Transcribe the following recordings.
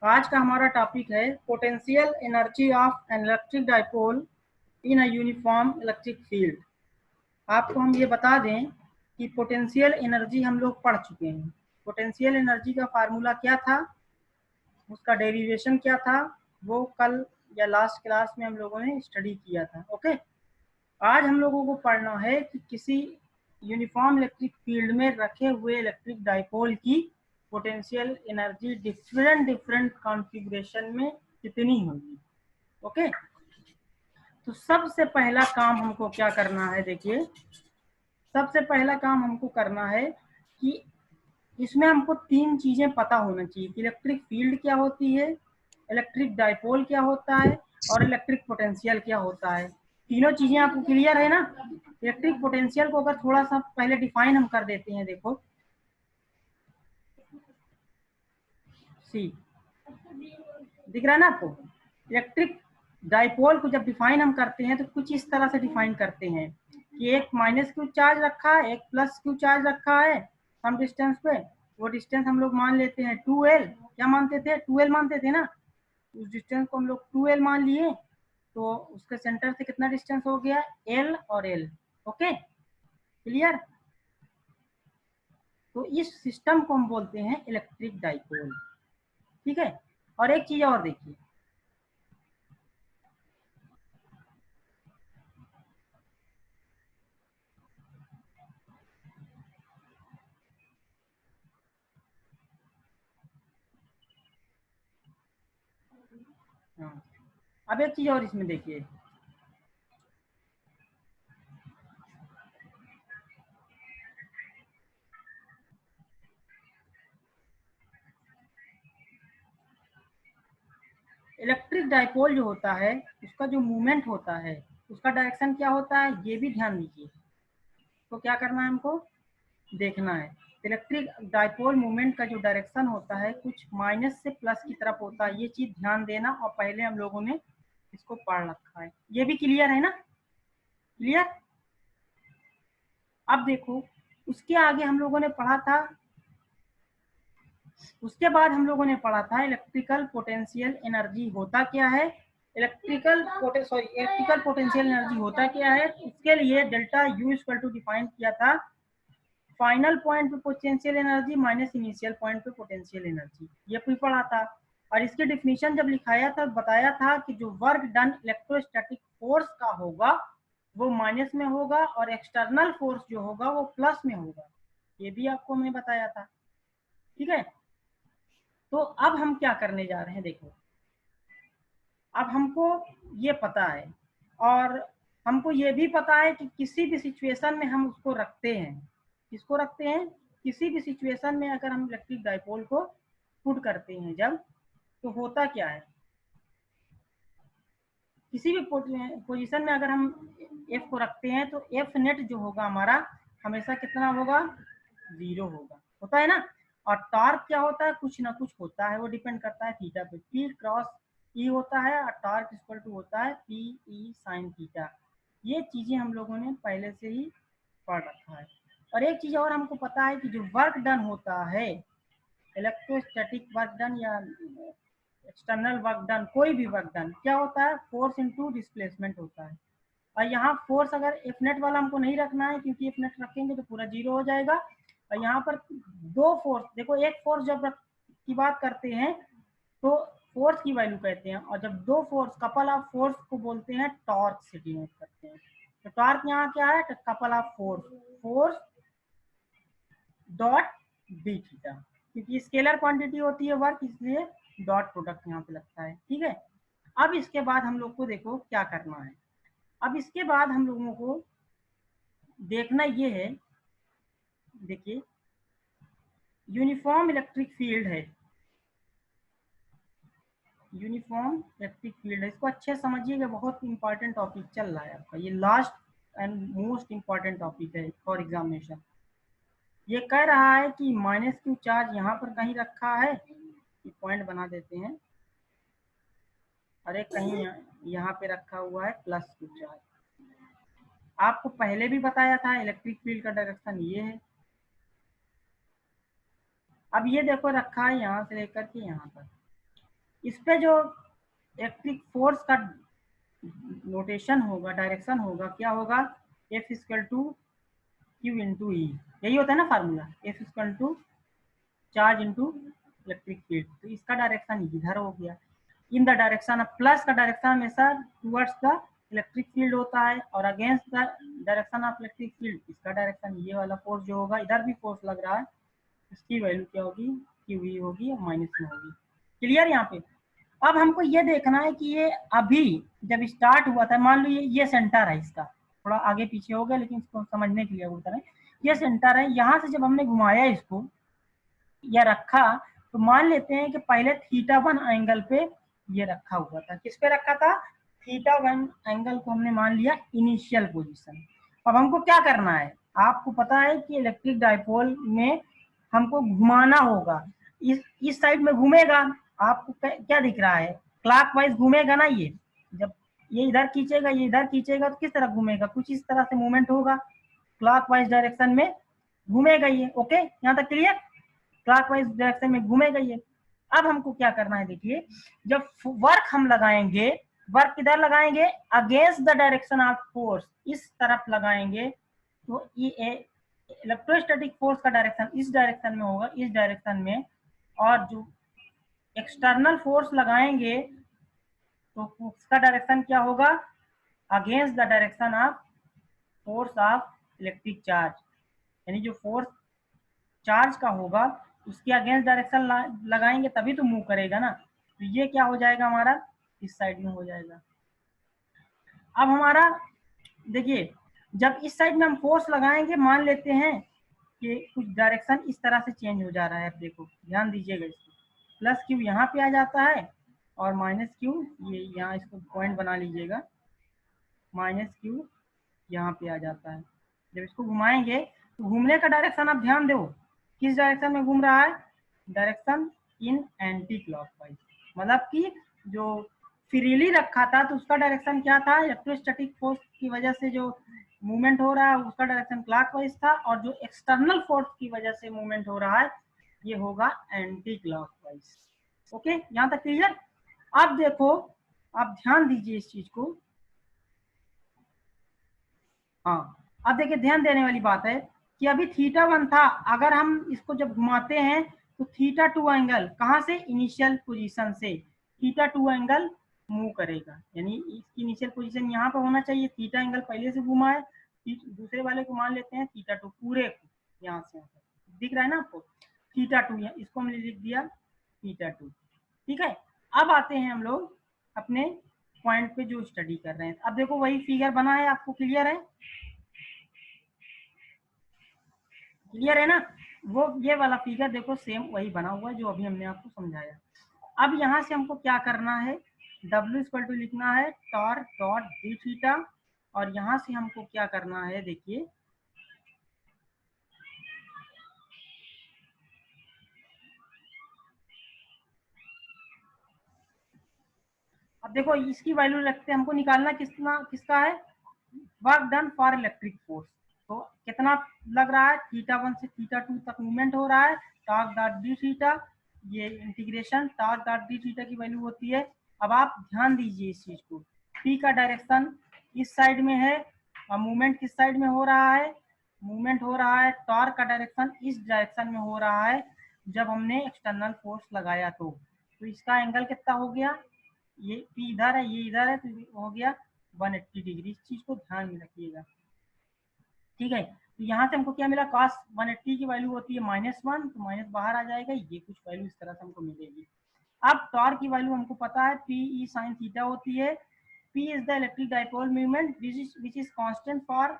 आज का हमारा टॉपिक है potential energy of an electric dipole in a uniform electric field. आपको हम ये बता दें कि पोटेंशियल एनर्जी हम लोग पढ़ चुके हैं। पोटेंशियल एनर्जी का फार्मूला क्या था, उसका डेरिवेशन क्या था, वो कल या लास्ट क्लास में हम लोगों ने स्टडी किया था। ओके, आज हम लोगों को पढ़ना है कि किसी यूनिफॉर्म इलेक्ट्रिक फील्ड में रखे हुए इलेक्ट्रिक डाइपोल की पोटेंशियल एनर्जी डिफरेंट कॉन्फ़िगरेशन में कितनी होगी। ओके, तो सबसे पहला काम हमको क्या करना है, देखिए सबसे पहला काम हमको करना है कि इसमें हमको तीन चीजें पता होना चाहिए कि इलेक्ट्रिक फील्ड क्या होती है, इलेक्ट्रिक डाइपोल क्या होता है और इलेक्ट्रिक पोटेंशियल क्या होता है। तीनों चीजें आपको क्लियर है ना। इलेक्ट्रिक पोटेंशियल को अगर थोड़ा सा पहले डिफाइन हम कर देते हैं, देखो सी दिख रहा है ना आपको। इलेक्ट्रिक डाइपोल को जब डिफाइन हम करते हैं तो कुछ इस तरह से डिफाइन करते हैं कि एक माइनस क्यू चार्ज रखा है, एक प्लस क्यू चार्ज रखा है सम डिस्टेंस पे। वो डिस्टेंस हम लोग मान लेते हैं 2l। क्या मानते थे? 2l मानते थे ना। उस डिस्टेंस को हम लोग 2l मान लिए, तो उसके सेंटर से कितना डिस्टेंस हो गया? l और l। Okay, clear. तो इस सिस्टम को हम बोलते हैं इलेक्ट्रिक डाइपोल। ठीक है, और एक चीज और देखिए, हाँ, अब एक चीज और इसमें देखिए, इलेक्ट्रिक डाइपोल जो होता है उसका जो मूवमेंट होता है उसका डायरेक्शन क्या होता है, ये भी ध्यान दीजिए। तो क्या करना है हमको, देखना है। इलेक्ट्रिक डाइपोल मूवमेंट का जो डायरेक्शन होता है कुछ माइनस से प्लस की तरफ होता है, ये चीज ध्यान देना। और पहले हम लोगों ने इसको पढ़ रखा है, ये भी क्लियर है ना। क्लियर। अब देखो, उसके आगे हम लोगों ने पढ़ा था, उसके बाद हम लोगों ने पढ़ा था इलेक्ट्रिकल पोटेंशियल एनर्जी होता क्या है। इलेक्ट्रिकल पोटेंशियल एनर्जी होता क्या है, इसके लिए delta U equal to define किया था फाइनल पॉइंट पे potential energy minus initial point पे पोटेंशियल एनर्जी, ये भी पढ़ा था। और इसकी डिफिनीशन जब लिखाया था बताया था कि जो वर्क डन इलेक्ट्रोस्टैटिक फोर्स का होगा वो माइनस में होगा और एक्सटर्नल फोर्स जो होगा वो प्लस में होगा, ये भी आपको मैं बताया था। ठीक है, तो अब हम क्या करने जा रहे हैं, देखो अब हमको ये पता है और हमको ये भी पता है कि किसी भी सिचुएशन में हम उसको रखते हैं। किसको रखते हैं? किसी भी सिचुएशन में अगर हम इलेक्ट्रिक डाइपोल को पुट करते हैं जब, तो होता क्या है, किसी भी पोजीशन में अगर हम एफ को रखते हैं तो एफ नेट जो होगा हमारा हमेशा कितना होगा? 0 होगा, होता है ना। और टॉर्क क्या होता है? कुछ ना कुछ होता है, वो डिपेंड करता है थीटा पे। पी क्रॉस ई होता है और टॉर्क इक्वल टू होता है पी ई साइन थीटा। ये चीजें हम लोगों ने पहले से ही पढ़ रखा है। और एक चीज और हमको पता है कि जो वर्क डन होता है, इलेक्ट्रोस्टैटिक वर्क डन या एक्सटर्नल वर्क डन, कोई भी वर्क डन क्या होता है? फोर्स इनटू डिस्प्लेसमेंट होता है। और यहाँ फोर्स अगर एफ नेट वाला हमको नहीं रखना है, क्योंकि एफ नेट रखेंगे तो पूरा 0 हो जाएगा। और यहाँ पर दो फोर्स, देखो एक फोर्स जब की बात करते हैं तो फोर्स की वैल्यू कहते हैं, और जब दो फोर्स कपल ऑफ फोर्स को बोलते हैं टॉर्क से डिनोट करते हैं। तो टॉर्क यहाँ क्या है? Couple of force, force dot D theta, क्योंकि स्केलर क्वांटिटी होती है वर्क, इसलिए डॉट प्रोडक्ट यहाँ पे लगता है। ठीक है, अब इसके बाद हम लोग को देखो क्या करना है। अब इसके बाद हम लोगों को देखना ये है, देखिए यूनिफॉर्म इलेक्ट्रिक फील्ड है, यूनिफॉर्म इलेक्ट्रिक फील्ड है। इसको अच्छे समझिएगा, बहुत इंपॉर्टेंट टॉपिक चल रहा है आपका, ये last and most important topic है फॉर एग्जामिनेशन। ये कह रहा है कि माइनस क्यू चार्ज यहाँ पर कहीं रखा है, पॉइंट बना देते हैं, और एक कहीं यहाँ पे रखा हुआ है प्लस क्यू चार्ज। आपको पहले भी बताया था इलेक्ट्रिक फील्ड का डायरेक्शन ये है। अब ये देखो रखा है यहाँ से लेकर के यहाँ तक, इस पे जो इलेक्ट्रिक फोर्स का नोटेशन होगा, डायरेक्शन होगा, क्या होगा, F equal to Q into E, यही होता है ना formula, F equal to charge into electric field. तो इसका डायरेक्शन इधर हो गया, in the direction of, plus का डायरेक्शन हमेशा टुवर्ड्स द इलेक्ट्रिक फील्ड होता है, और against the direction of electric field इसका डायरेक्शन, ये वाला फोर्स जो होगा, इधर भी फोर्स लग रहा है, इसकी वैल्यू क्या होगी, क्यू ई होगी और माइनस में होगी। क्लियर यहाँ पे। अब हमको ये देखना है कि ये अभी जब स्टार्ट हुआ था, मान लो ये सेंटर है इसका, थोड़ा आगे पीछे हो गया लेकिन इसको समझने के लिए बोलता है, ये सेंटर है, यहाँ से जब हमने घुमाया इसको या रखा, तो मान लेते हैं कि पहले θ1 एंगल पे ये रखा हुआ था। किस पे रखा था, θ1 एंगल को हमने मान लिया इनिशियल पोजीशन। अब हमको क्या करना है, आपको पता है कि इलेक्ट्रिक डाइपोल में हमको घुमाना होगा, इस साइड में घूमेगा, आपको क्या दिख रहा है, क्लॉकवाइज घूमेगा ना, ये जब ये इधर खींचेगा, ये इधर खींचेगा, तो किस तरह घूमेगा, कुछ इस तरह से मूवमेंट होगा, क्लॉकवाइज डायरेक्शन में घूमेगा ये। ओके, यहाँ तक क्लियर, क्लॉकवाइज डायरेक्शन में घूमेगा ये। अब हमको क्या करना है, देखिए, जब वर्क हम लगाएंगे, वर्क किधर लगाएंगे, against the direction of force, इस तरफ लगाएंगे, तो ये इलेक्ट्रोस्टैटिक फोर्स का डायरेक्शन इस डायरेक्शन में होगा, इस डायरेक्शन में, और जो एक्सटर्नल फोर्स लगाएंगे तो उसका डायरेक्शन क्या होगा, against the direction of force of electric charge, यानी जो फोर्स चार्ज का होगा उसके अगेंस्ट डायरेक्शन लगाएंगे तभी तो मूव करेगा ना। तो ये क्या हो जाएगा हमारा, इस साइड में हो जाएगा। अब हमारा देखिए, जब इस साइड में हम फोर्स लगाएंगे, मान लेते हैं कि कुछ डायरेक्शन इस तरह से चेंज हो जा रहा है, अब देखो ध्यान दीजिएगा इसको, प्लस क्यू यहाँ पे आ जाता है और माइनस क्यू, ये यहाँ इसको पॉइंट बना लीजिएगा, माइनस क्यू यहाँ पे आ जाता है। जब इसको घुमाएंगे तो घूमने का डायरेक्शन आप ध्यान दो, किस डायरेक्शन में घूम रहा है, डायरेक्शन इन एंटी क्लॉकवाइज, मतलब कि जो फ्रीली रखा था तो उसका डायरेक्शन क्या था, इलेक्ट्रोस्टैटिक फोर्स की वजह से जो मूवमेंट हो रहा है उसका डायरेक्शन क्लॉकवाइज था, और जो एक्सटर्नल फोर्स की वजह से मूवमेंट हो रहा है ये होगा एंटी क्लॉकवाइज। ओके, यहाँ तक क्लियर। अब देखो, आप ध्यान दीजिए इस चीज को, हाँ, अब देखिए ध्यान देने वाली बात है कि अभी θ1 था, अगर हम इसको जब घुमाते हैं तो θ2 एंगल कहाँ से, इनिशियल पोजीशन से θ2 एंगल मूव करेगा, यानी इसकी इनिशियल पोजीशन यहाँ पे होना चाहिए, θ एंगल पहले से घुमा है, दूसरे वाले को मान लेते हैं θ2 पूरे को, यहाँ से दिख रहा है ना आपको θ2, इसको हमने लिख दिया θ2। ठीक है, अब आते हैं हम लोग अपने पॉइंट पे जो स्टडी कर रहे हैं। अब देखो वही फिगर बना है, आपको क्लियर है, क्लियर है ना, वो ये वाला फिगर देखो सेम वही बना हुआ है जो अभी हमने आपको समझाया। अब यहाँ से हमको क्या करना है, W इक्वल टू लिखना है टॉर्क डॉट डी थीटा, और यहाँ से हमको क्या करना है, देखिए अब देखो इसकी वैल्यू रखते हैं, हमको निकालना किसका है, work done for electric force, तो कितना लग रहा है, θ1 से θ2 तक मूवमेंट हो रहा है, टॉर्क डॉट डी थीटा, ये integration torque dot D theta की वैल्यू होती है। अब आप ध्यान दीजिए इस चीज को, P का डायरेक्शन इस साइड में है और मूवमेंट किस साइड में हो रहा है, मूवमेंट हो रहा है, टॉर्क का डायरेक्शन इस डायरेक्शन में हो रहा है जब हमने एक्सटर्नल फोर्स लगाया तो इसका एंगल कितना हो गया, ये P इधर है, ये इधर है, तो हो गया 180 डिग्री। इस चीज को ध्यान में रखिएगा, ठीक है। तो यहाँ से हमको क्या मिला, cos 180 की वैल्यू होती है -1, तो माइनस बाहर आ जाएगा, ये कुछ वैल्यू इस तरह से हमको मिलेगी। अब टॉर्क की वैल्यू हमको पता है, P E sin थीटा होती है, P is the electric dipole movement which is constant for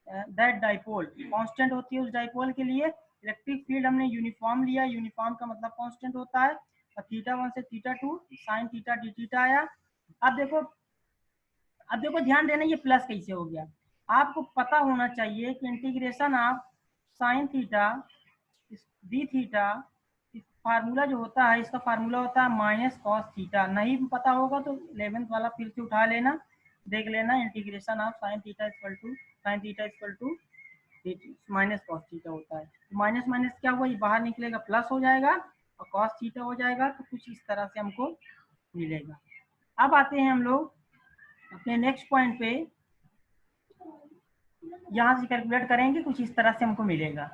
that dipole, constant होती है उस डाइपोल के लिए। इलेक्ट्रिक फील्ड हमने यूनिफॉर्म लिया, यूनिफॉर्म का मतलब कांस्टेंट होता है, और θ1 से θ2 sin थीटा डी थीटा आया। अब देखो ध्यान देना, ये प्लस कैसे हो गया, आपको पता होना चाहिए कि integration of sine theta D theta, formula जो होता है इसका फार्मूला होता है माइनस कॉस थीटा। नहीं पता होगा तो 11th वाला फिर से उठा लेना, देख लेना, integration of sine theta equal to minus cos theta होता है। माइनस माइनस क्या हुआ, ये बाहर निकलेगा, प्लस हो जाएगा, और cos थीटा हो जाएगा, तो कुछ इस तरह से हमको मिलेगा। अब आते हैं हम लोग अपने नेक्स्ट पॉइंट पे, यहाँ से कैलकुलेट करेंगे, कुछ इस तरह से हमको मिलेगा।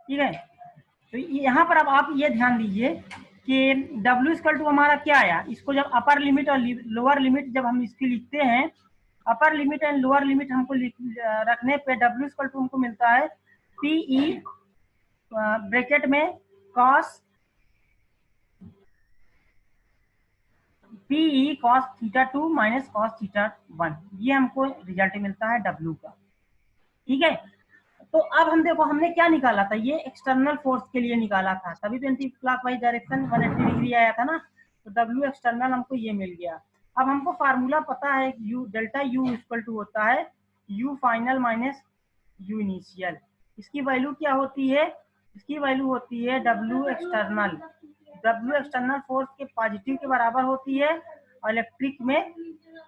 ठीक है, तो यहाँ पर अब आप ये ध्यान दीजिए कि W इक्वल टू हमारा क्या आया, इसको जब अपर लिमिट और लोअर लिमिट जब हम इसकी लिखते हैं, upper limit and lower limit हमको रखने पे W इक्वल टू हमको मिलता है PE ब्रैकेट में cos PE cos theta 2 minus cos theta 1, ये हमको रिजल्ट मिलता है W का। ठीक है, तो अब हम देखो हमने क्या निकाला था, ये एक्सटर्नल फोर्स के लिए निकाला था, तभी तो एंटी क्लॉकवाइज डायरेक्शन 180 डिग्री आया था ना, तो W एक्सटर्नल हमको ये मिल गया। अब हमको फार्मूला पता है U delta U equal to होता है U final minus U initial. इसकी वैल्यू क्या होती है, इसकी वैल्यू होती है W external. W external force के पॉजिटिव के बराबर होती है और इलेक्ट्रिक में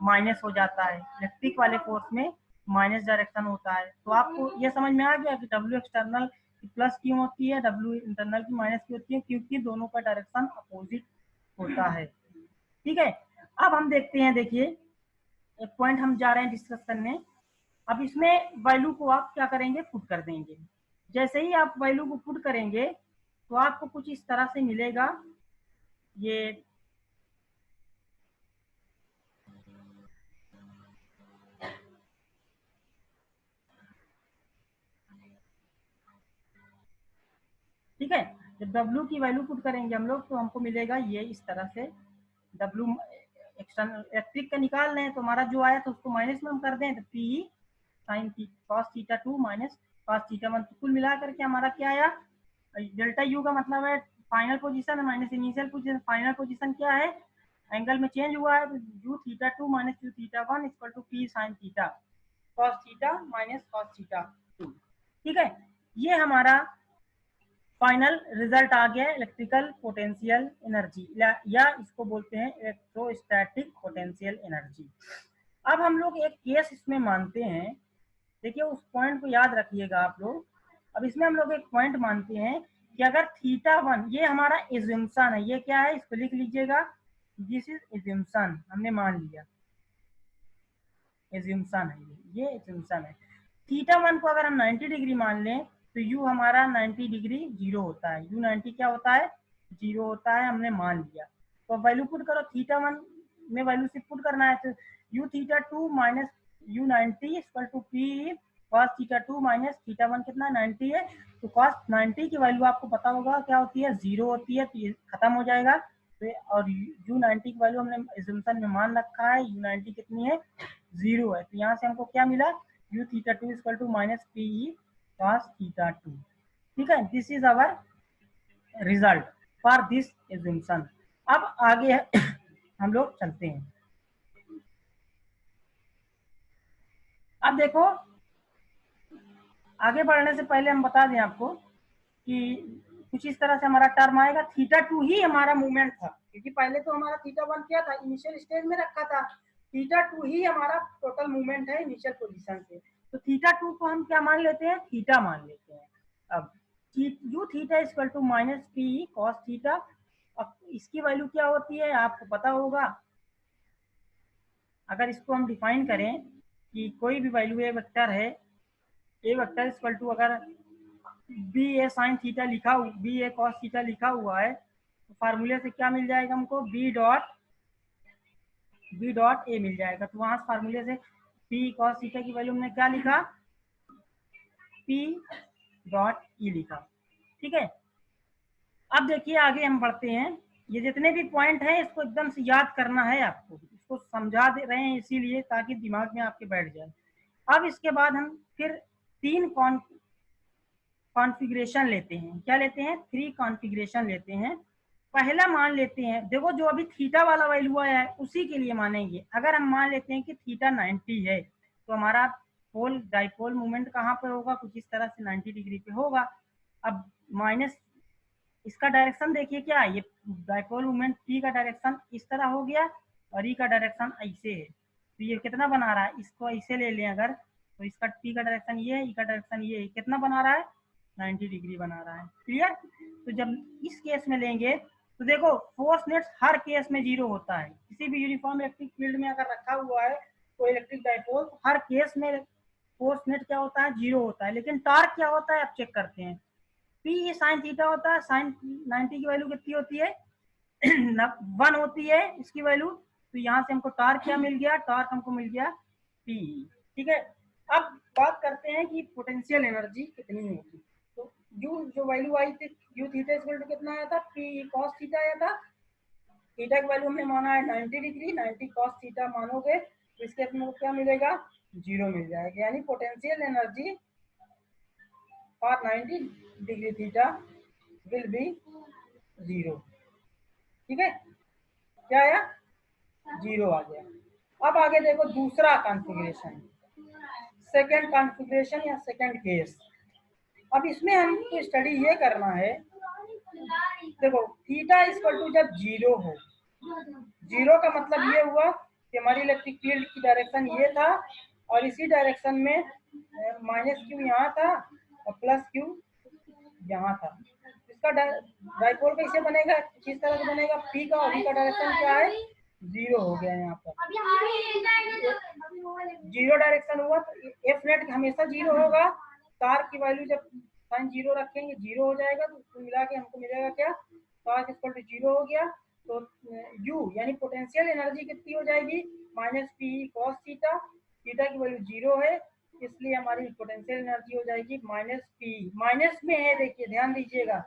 माइनस हो जाता है, इलेक्ट्रिक वाले फोर्स में माइनस डायरेक्शन होता है। तो आपको ये समझ में आ गया कि W एक्सटर्नल की प्लस क्यों होती है, W इंटरनल की माइनस क्यों होती है, क्योंकि दोनों का डायरेक्शन अपोजिट होता है। ठीक है, अब हम देखते हैं, देखिए एक पॉइंट हम जा रहे हैं डिस्कस करने। अब इसमें वैल्यू को आप क्या करेंगे, पुट कर देंगे। जैसे ही आप वैल्यू को पुट करेंगे तो आपको कुछ इस तरह से मिलेगा, ये ठीक है, जब W की वैल्यू पुट करेंगे हम लोग तो हमको मिलेगा ये इस तरह से। W एक्सटर्नल इलेक्ट्रिक का निकाल लें तो हमारा जो आया था उसको माइनस में हम कर दें, तो PE sine cos theta 2 minus cos theta 1, तो कुल मिला करके हमारा क्या आया, डेल्टा U का मतलब है final position minus initial position. Final position क्या है, एंगल में चेंज हुआ है, तो U theta 2 minus U theta 1 equal to P sine theta cos theta minus cos theta 2। ठीक है, ये हमारा फाइनल रिजल्ट आ गया इलेक्ट्रिकल पोटेंशियल एनर्जी, या इसको बोलते हैं इलेक्ट्रोस्टैटिक पोटेंशियल एनर्जी। अब हम लोग एक केस इसमें मानते हैं, देखिए उस पॉइंट को याद रखिएगा आप लोग। अब इसमें हम लोग एक पॉइंट मानते हैं कि अगर थीटा 1, ये हमारा एज्यूम्पशन है, ये क्या है इसको लिख लीजिएगा, दिस इज एज्यूम्पशन, हमने मान लिया एज्यूम्पशन है, ये एज्यूम्पशन है। थीटा 1 को अगर हम 90 डिग्री मान लें तो यू हमारा 90 डिग्री जीरो होता है, यू 90 क्या होता है, जीरो होता है, हमने मान लिया। तो वैल्यू पुट करो, थीटा 1 में वैल्यू से पुट करना है, तो U theta 2 minus U 90 equal to P cos theta 2 minus theta 1 कितना 90 है, तो cos 90 की वैल्यू आपको पता होगा क्या होती है, जीरो होती है, तो ये खत्म हो जाएगा। तो और यू 90 की वैल्यू हमने एजम्पशन में मान रखा है, यू 90 कितनी है, जीरो है, तो यहाँ से हमको क्या मिला, U theta 2 equal to minus P cos theta 2। ठीक है, this is our result for this assumption. अब आगे हम लोग चलते हैं। अब देखो आगे बढ़ने से पहले हम बता दें आपको कि कुछ इस तरह से हमारा टर्म आएगा, थीटा 2 ही हमारा मूवमेंट था, क्योंकि पहले तो हमारा थीटा 1 क्या था, इनिशियल स्टेज में रखा था, थीटा 2 ही हमारा टोटल मूवमेंट है इनिशियल पोजीशन से। तो थीटा 2 को हम क्या मान लेते हैं, थीटा मान लेते हैं। अब U theta equal to minus P cos theta, अब इसकी वैल्यू क्या होती है आपको पता होगा। अगर इसको हम डिफाइन करें कि कोई भी वैल्यू ए वेक्टर है, ए वेक्टर इक्वल टू अगर बी ए साइन थीटा लिखा, बी ए कॉस थीटा लिखा हुआ है, तो फार्मूले से क्या मिल जाएगा हमको, बी डॉट ए मिल जाएगा। तो वहां फार्मूले से पी कॉस थीटा की वैल्यू हमने क्या लिखा, पी डॉट ई लिखा। ठीक है, अब देखिए आगे हम बढ़ते हैं, ये जितने भी पॉइंट हैं इसको एकदम से याद करना है आपको, इसको समझा दे रहे हैं इसीलिए ताकि दिमाग में आपके बैठ जाए। अब इसके बाद हम फिर तीन कॉन्फ़िगरेशन लेते हैं, क्या लेते हैं, 3 कॉन्फ़िगरेशन लेते हैं। पहला मान लेते हैं, देखो जो अभी थीटा वाला वैल्यू आया है उसी के लिए मानेंगे। अगर हम मान लेते हैं कि थीटा 90 है तो हमारा पोल डाइपोल मूवमेंट कहाँ पर होगा, कुछ इस तरह से 90 डिग्री पे होगा। अब माइनस इसका डायरेक्शन देखिए क्या है, ये डाइपोल मूवमेंट पी का डायरेक्शन इस तरह हो गया और ई का डायरेक्शन ऐसे है, तो ये कितना बना रहा है, इसको ऐसे ले लें अगर, तो इसका पी का डायरेक्शन ये है, ई का डायरेक्शन ये है, कितना बना रहा है 90 डिग्री बना रहा है। क्लियर? तो जब इस केस में लेंगे तो देखो फोर्स नेट हर केस में 0 होता है। किसी भी यूनिफॉर्म इलेक्ट्रिक फील्ड में अगर रखा हुआ है तो इलेक्ट्रिक डाइपोल, हर केस में फोर्स नेट क्या होता है? 0 होता है। लेकिन टार्क क्या होता है? अब चेक करते हैं। पी साइन थीटा होता है। साइन 90 की वैल्यू कितनी होती है? 1 होती है इसकी वैल्यू। तो यहाँ से हमको टार्क क्या मिल गया? टार्क हमको मिल गया पी। ठीक है, अब बात करते हैं कि पोटेंशियल एनर्जी कितनी होगी। तो यू जो वैल्यू आई थी, यू थीटा इक्वल टू कितना आया था? पी कॉस थीटा आया था। थीटा की वैल्यू हमने माना है 90 डिग्री। 90 कॉस थीटा मानोगे तो इसके अपने को क्या मिलेगा? 0 मिल जाएगा। यानी potential energy for 90 degree theta will be 0। ठीक है, क्या आया? 0 आ गया। अब आगे देखो दूसरा कॉन्फ़िगरेशन, सेकंड कॉन्फ़िगरेशन या सेकंड केस। अब इसमें हमको स्टडी ये करना है, देखो थीटा इक्वल टू जब 0 हो, 0 का मतलब ये हुआ कि हमारी इलेक्ट्रिक फील्ड की डायरेक्शन ये था और इसी डायरेक्शन में माइनस क्यू यहाँ था और प्लस क्यू यहाँ था। इसका डाइपोल कैसे बनेगा? किस तरह से बनेगा? पी का और का डायरेक्शन क्या है? 0 हो गया यहाँ पर। 0 डायरेक्शन हुआ तो एफ नेट हमेशा 0 होगा। टार्क की वैल्यू जब साइन 0 रखेंगे 0 हो जाएगा। तो मिला के हमको मिलेगा क्या? टार्क इक्वल टू 0 हो गया। तो यू यानी पोटेंशियल एनर्जी कितनी हो जाएगी? Minus P cos theta. Theta की वैल्यू 0 है इसलिए हमारी पोटेंशियल एनर्जी हो जाएगी माइनस पी। माइनस में है, देखिए ध्यान दीजिएगा।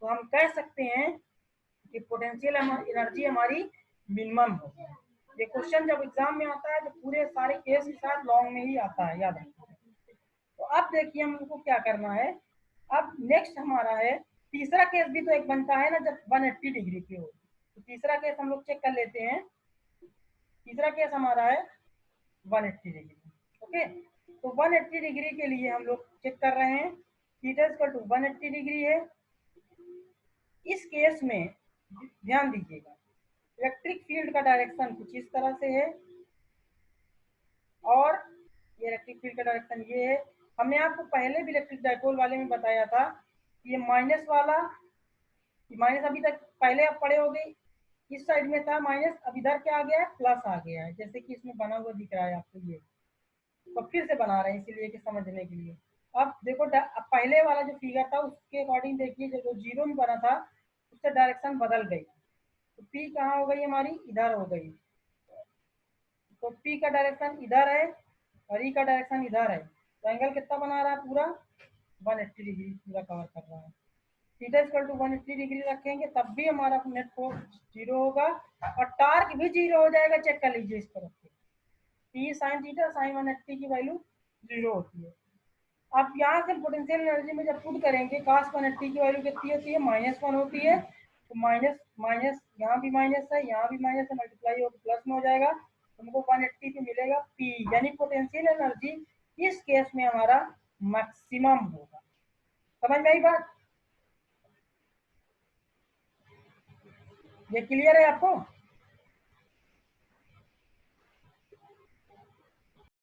तो हम कह सकते हैं कि पोटेंशियल एनर्जी हमारी मिनिमम हो। ये क्वेश्चन जब एग्जाम में आता है तो पूरे सारे केस के साथ लॉन्ग में ही आता है, याद रखिए। तो अब देखिए हमको क्या करना है। अब नेक्स्ट हमारा है तीसरा केस भी तो एक बनता है ना जब 180 डिग्री की हो। तो तीसरा केस हम लोग चेक कर लेते हैं। तीसरा केस हमारा है 180 डिग्री। ओके, तो 180 डिग्री के लिए हम लोग चेक कर रहे हैं। थीटा इक्वल टू 180 डिग्री है। इस केस में ध्यान दीजिएगा, इलेक्ट्रिक फील्ड का डायरेक्शन कुछ इस तरह से है और ये इलेक्ट्रिक फील्ड का डायरेक्शन ये है। हमने आपको पहले भी इलेक्ट्रिक डाइपोल वाले में बताया था कि ये माइनस वाला, माइनस अभी तक पहले आप पढ़े हो गए, इस साइड में था माइनस, अब इधर क्या आ गया है? प्लस आ गया है, जैसे कि इसमें बना हुआ दिख रहा है आपको ये। तो फिर से बना रहे हैं इसीलिए कि समझने के लिए। अब देखो अब पहले वाला जो फिगर था उसके अकॉर्डिंग देखिए, जो 0 में बना था उससे डायरेक्शन बदल गई। तो पी कहाँ हो गई हमारी? इधर हो गई। तो पी का डायरेक्शन इधर है और ई का डायरेक्शन इधर है। तो एंगल कितना बना रहा है? पूरा 180 डिग्री पूरा कवर कर रहा है। थीटा इक्वल टू 180 डिग्री रखेंगे तब भी हमारा नेट फोर्स 0 होगा और टार्क भी 0 हो जाएगा। चेक कर लीजिए इस तरफ से, पी साइन थीटा साइन 180 की वैल्यू 0 होती है। अब यहाँ से पोटेंशियल एनर्जी में जब पुट करेंगे cos 180 की वैल्यू कितनी होती है? -1 होती है। तो माइनस माइनस यहाँ भी माइनस है, यहाँ भी माइनस है, मल्टीप्लाई होकर प्लस में हो जाएगा। हमको 180 पे मिलेगा पी, यानी पोटेंशियल एनर्जी इस केस में हमारा मैक्सिमम होगा। समझ में आई बात? ये क्लियर है आपको?